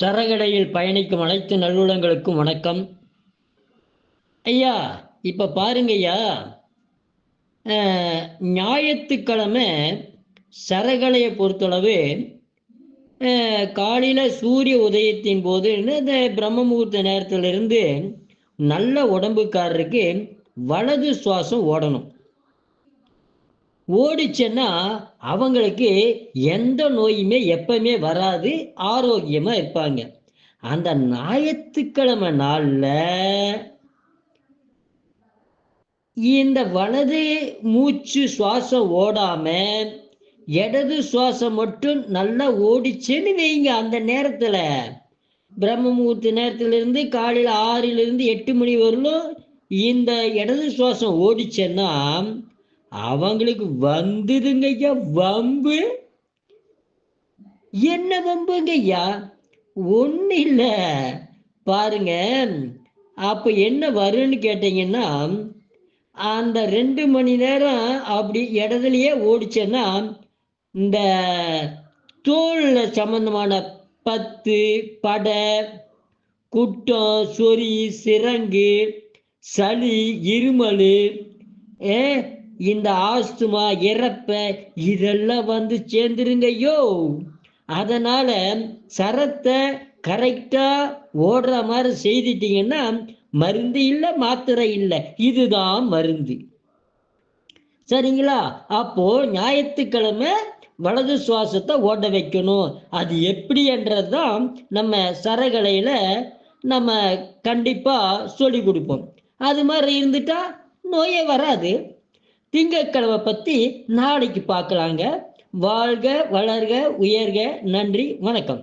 சரகடையில் பயணிக்கும் அனைத்து நல்லுள்ளங்களுக்கும் வணக்கம். ஐயா, இப்போ பாருங்க ஐயா, ஞாயிற்றுக்கிழமை சரகலையை பொறுத்தளவு காலையில் சூரிய உதயத்தின் போது இந்த பிரம்ம முகூர்த்த நேரத்திலிருந்து நல்ல உடம்புக்காரருக்கு வலது சுவாசம் ஓடணும். ஓடிச்சுன்னா அவங்களுக்கு எந்த நோயுமே எப்பவுமே வராது, ஆரோக்கியமாக இருப்பாங்க. அந்த ஞாயிற்றுக்கிழமை நாளில் இந்த வலது மூச்சு சுவாசம் ஓடாம இடது சுவாசம் மட்டும் நல்லா ஓடிச்சுன்னு வைங்க. அந்த நேரத்துல பிரம்ம முகூர்த்த நேரத்திலிருந்து காலையில் 6 to 8 மணி வரலும் இந்த இடது சுவாசம் ஓடிச்சுன்னா அவங்களுக்கு வந்ததுங்க ஐயா வம்பு. என்ன வம்புங்க ஐயா? ஒண்ணு இல்ல, பாருங்க. அப்ப என்ன வரும்னு கேட்டீங்கன்னா, அந்த 2 மணி நேரம் அப்படி இடத்துலையே ஓடிச்சேன்னா இந்த தோல் சம்பந்தமான பத்து, படை, குட்டம், சொறி, சிரங்கு, சளி, இருமல், இந்த ஆஸ்துமா, இறப்ப இதெல்லாம் வந்து சேர்ந்துருங்கய்யோ. அதனால சரத்தை கரெக்டா ஓடுற மாதிரி செய்துட்டீங்கன்னா மருந்து இல்லை, மாத்திரை இல்லை, இதுதான் மருந்து. சரிங்களா? அப்போ ஞாயிற்றுக்கிழமை வலது சுவாசத்தை ஓட வைக்கணும். அது எப்படி என்றதான் நம்ம சரகலையில நம்ம கண்டிப்பா சொல்லி கொடுப்போம். அது மாதிரி இருந்துட்டா நோயே வராது. திங்கட்கிழமை பத்தி நாளைக்கு பார்க்கலாங்க. வாழ்க, வளர்க, உயர்க. நன்றி, வணக்கம்.